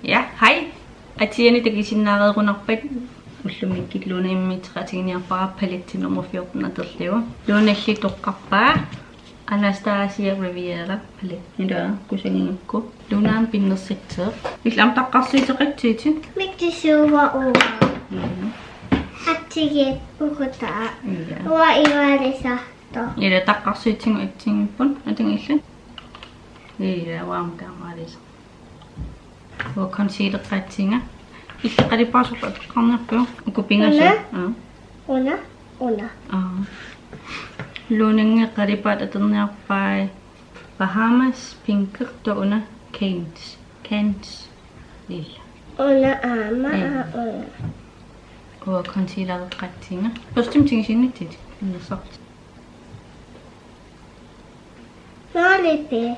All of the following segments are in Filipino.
Ja, hej. Atierne takisinnaaqerunarpat ullumikki luunaimmiiteqatiginiarpara paletti nummer 14 aterliu. Luunalli toqqarpaa Anastasia Riviera paletti daa kusangingakku. Luunaan pinnersitteeq. Illam taqqarsiiteqatsiitin. Miktisuuva uva. Attiget uhutaa. Uva ivaalisarto. Ila taqqarsiitingu atingippun atingillan. Ila waamkaamaalisa. Wo concealer-qatsinga. Иллеқалипаасулла атеққарнерпиу укупингасу. Una. Лунангеқалипаат атерниарпаа Bahamas Pinker тауна Canes. Illa. Una ama una. Wo concealer-qatsinga. Kostum tingisinnitit. Innersort. Naalipi.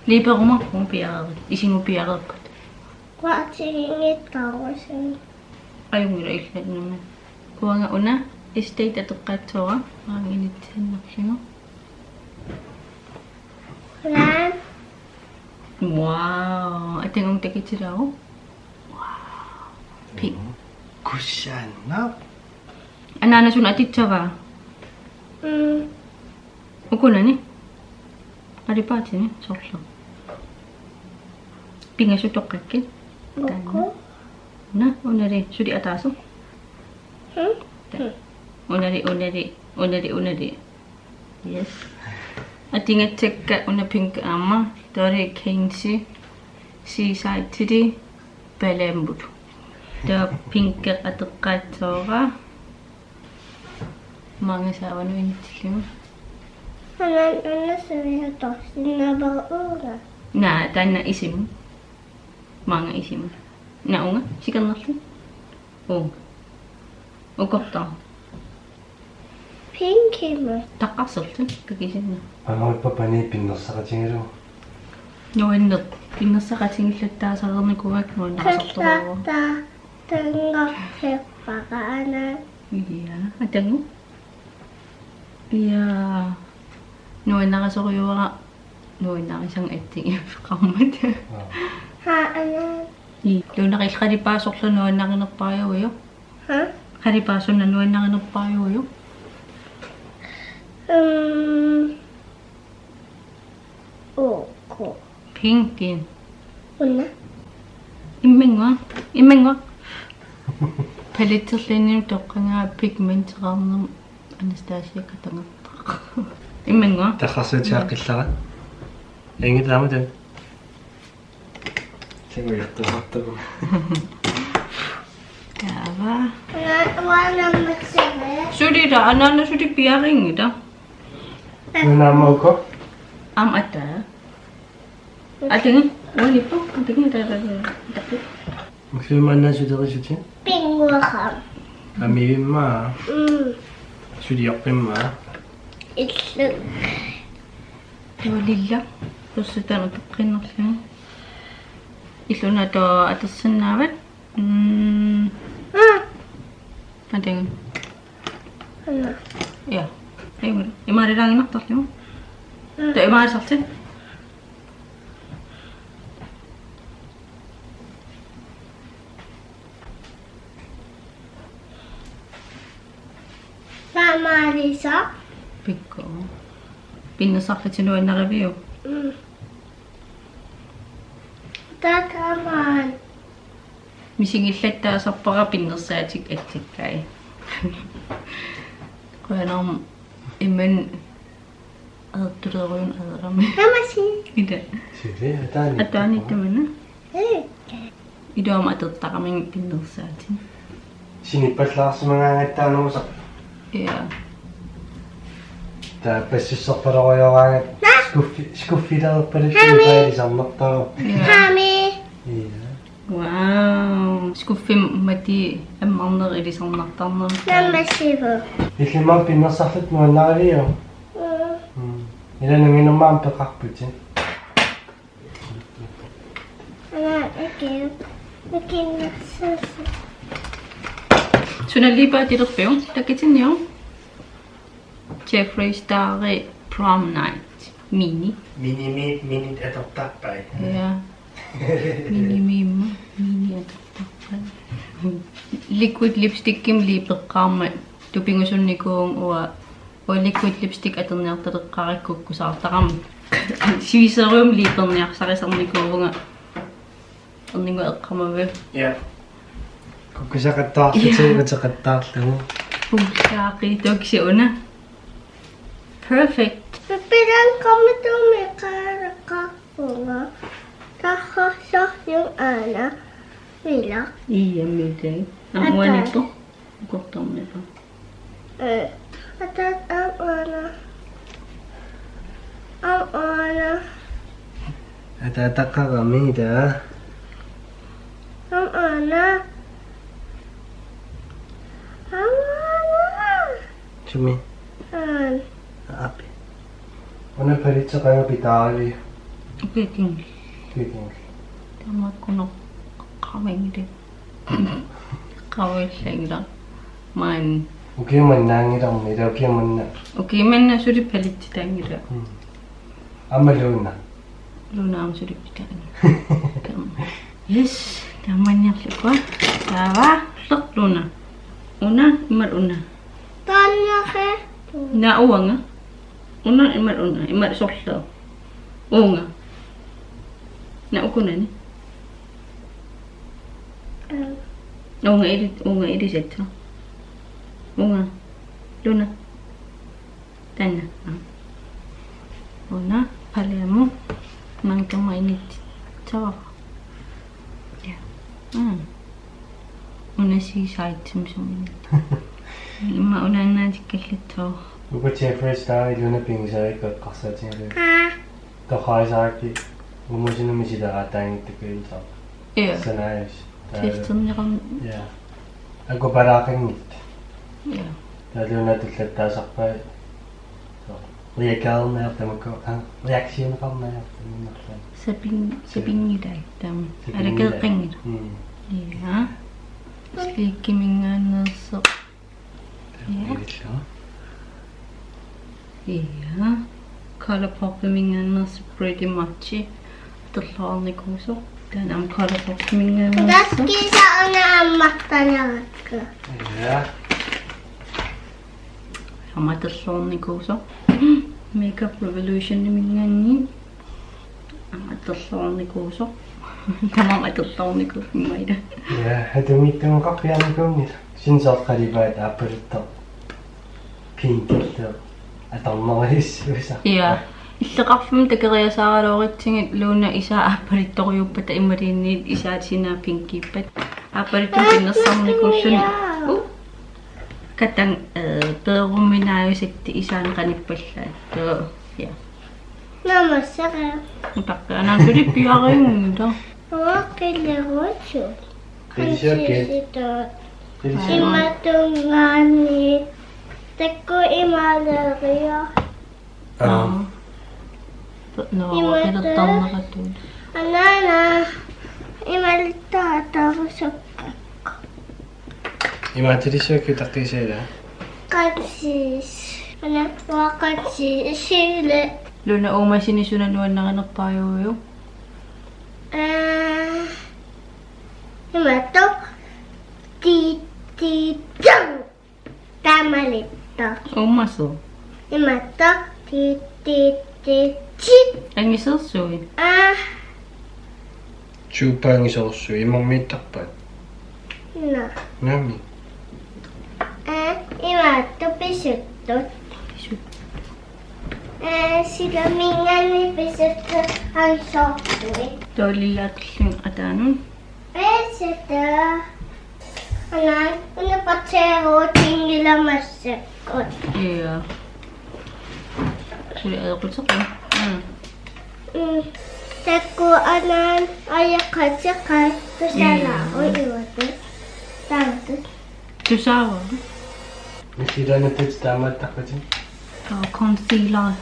Liiperumarpun piarerit. Isingupiarerit. Waatsigingitqarusin. Ayungila illanunga. Kuanga una estate ateqqaatsuara maanginitsannerlingu. Lan. Wow, atengum takitirau. Wow. Pink. 굿샷나? Anana sun atitsava. Ukunani? Aripaatini sorlu. Pingasu toqqakkin. Buku. Na, unari sudi atasu. Unari. Yes. Atinga tekka una pink amma. Dore Cainsi. Seaside tidi. Balembut. Da pink ateqqaatsoora. Mangasawa no intillimu. Ana saviyato sinnabaruuna. Na, tanna isim. Mga isim. Naunga, sikannerlu. Ukopta. Pinkimu. Taqqarsertun kakisinna. 방울빠빠니 빈너사가징이로 Nuinnet pinnerсaqatingilluttaasarernikuak nuinnarsartorugu. Kallata tengorpipaqaana. Iya, atangu. Iya. Nuinnarasoriuara nuinnarisang atting qammat. Haana. Luunaqillqalipaasorlu nuinnaqinerpaajuuju. Ha? Qalipaasunna nuinnaqinerpaajuuju. Oko. Pinkin. Una. Immenga. Paletterlinni toqqangaa pigmenterarnum Anastasia katangattaq. Immenga. 타카스치아끼라가 앵이다무든 생각했다고 Tava. Wana matsere. Sudira anana sudi piaringida. 누나먹고 Ata. Ating wali po. Ating dara. 목소리 만나주다가 주지? Pinguham. 아미빈마 주리 역빈마 Itlug. Walilla. Pusutan utqinnerling. Illuna to atassannavat. Ating. Ana. Ja. Imariralnartarlimu. Ta imarisartin. Namalisa. Pikko. Pinnasarlitinu innaraviu. Tataman. Misingillаттаасарпара пиннерсаатик атсиккай. Qoyanam immen aattuleruun aderami. Namasi. Ida. 주리 일단 Ataanittamana. Hey. Idaama atertaqamin pinnersaatin. 신입발라스망했다는 Ja. 다 베시서퍼라고요 스쿠피라도 버리지 잠먹다 Hami. Wow. Skuffim mati ammarner ilisarnartarner. Namasivu. 이렇게만 빛나서는 뭐 나리요 이런 의미는만 벽학부지 Ana again. Looking at Sunalipa tilerpiu. Takitinyo. Jeffree Starre Prom Night. Mini. 미니 애덕 딱 봐요 Ja. Mini. liquid lipstick kim liipeqqaarma tupingusunnikuung uа liquid lipstick aterniartaleqqarikkukkusaartaqam siviserium liiperniarsaqisarnikuunga erningu eqqamavu Ja. Kukkusaqattaarlutiuqutaqattaarlugu. pulsaaqi tuksiuna perfect Pipilang kami tumikarakakpunga. Takasok yung ana. Mila. iiammitai amuanippo ukortornipa Atat ang ana. Ang ana. Atataqqaramida. Ang ana. Ang ana. Chumi. An. Api. O늘 paritsaqa pitaali. ukiking Kiking. tamakkuno qamengide qawillangira man Ukimannaangirarmida ukimanna. ukimanna suripalittitaangira Amaluna. lunaam suripitaangira yes tamanniarlukwa taava luna una imar una Tanya ke. na uanga una imar sorlo unga na ukunani unga iri setto unga luna tanna una paliamo nangkamainit tawa ya una si saitum sum ma una na tikkalletto Uko first time luna pingsaari kaqqarsatiari. Ah. Toqaisaarki. Umusinumisidaqataangittukuilta. ja Sanayas. тестэрнерам Ja. Ako paraaqingit. ja Taluna tullattaasarpa. Riakalnertamakko. Reaksiuneqarnaartaminnerlan. сапингилай таам алакеэққингила ja сликкимингаанерсо ja color poppingaanерсо pretty much терлаарникуусо таанам color poppingaanерсо Daski sa ana ang matanyaga. Ja. аматерлаарникуусо makeup revolution мингаанни аматерлаарникуусо тамам атерлаарникуус майда Ja, hatumittuunqarpiarnikuunnit. Sinsoorqalivaat aapalitta. Pintilta. Atarnerissuusa. ja иллеқарфим такериасааралооритсигит луна isaa ааппалитториуппата ималиинниит исаатсинаа пинкиппат ааппалиттун пиннерсарникууллуни катан перуминааюсакти исаанеқаниппаллаат тоо я Namasaka. ипаққаанаа сулиппиарингута Wakiliruchu. Pilisyokin. Kansisito. Pilisyokin. Imatungani. Teko imalaria. no qillertarnerattuut Anana. Imaltaatarusukka. Imatilisyoki taqiseela. Kansis. Ana wakatsi sile. luna umasinisunannuannarenerpaajuuju Imato. Tititang. Tamalito. ummaso Imato. Tititit. angisersuit Chupaangisorsu imormittarpat. No. Nami. Imato pisutto. Sigamingani pisutto ang sokwe. toolilaaterlun ataanun Pisutto. Una patsero tingila masakot. ja suli eequtsequ Teko anan ayakatsakay. Tusala o iwato. Tanto. tusaawa Misilanatut taamattaqpatin. concealer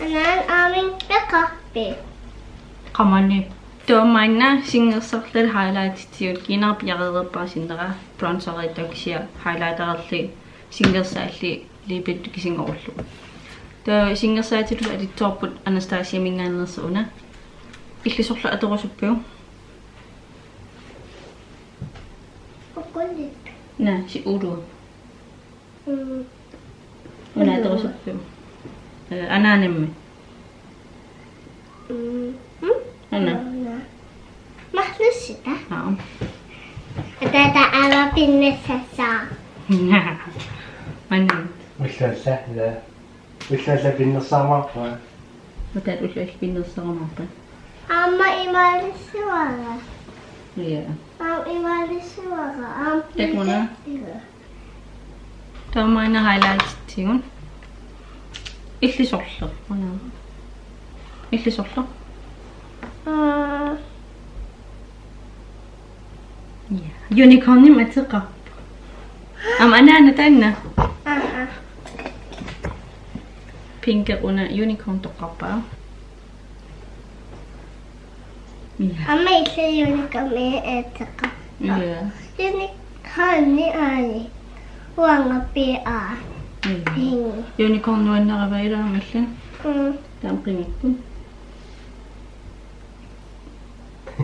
Anan aming kakape. qamani tuamainna singerserlal highlight-tiut kinarpiareerpaasinera bronzer-itaksia highlightererli singersaalli liipittu kisingorullu ta singersaatilu alittorput Anastasia mingaannersuuna illisorlu atorusuppiu Kukulit. Na, si Uru. 음. Una tosoppiu. Ananemme. Ana. 맛있다. Oo. Tätä älä pinnessä saa. Manin. Ullalla, ila. Ullalla pinnersaamaarpaa. Utat ullal pinnersaramapa. Amma imallisuara. Yeah. Imallisuara. Tek muna. Tämä aina highlights tiun. Illi sorlo. Illi sorlo. Yeah. Unicorn matseqa. Ana tanna. Pink una unicorn toqarpaa. Yeah. Amma itse unikami etaka. Yeah. Unicorni ani. Wanga pia. Unicorn nuannaravaira amallin. Taamqimikku.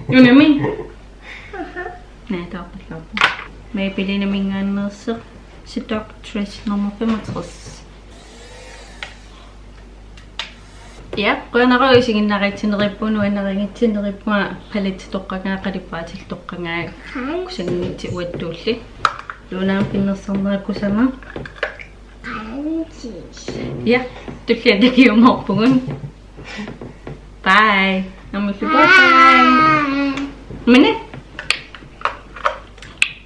Unami. Nej, taapallaapu. Maipilina mingaanneerseq Seduct Trash nummer 65. Ja, qanara usiginnaritsinerippunu annaringitsinerippua palit toqqangaaqalipaatil toqqangaa kusangiti uattuulli. Lunaam pinnersarnerikkusama. Kanji. Ja, tulliatakiumorpugun. Bye. Bye. Bye. Minne?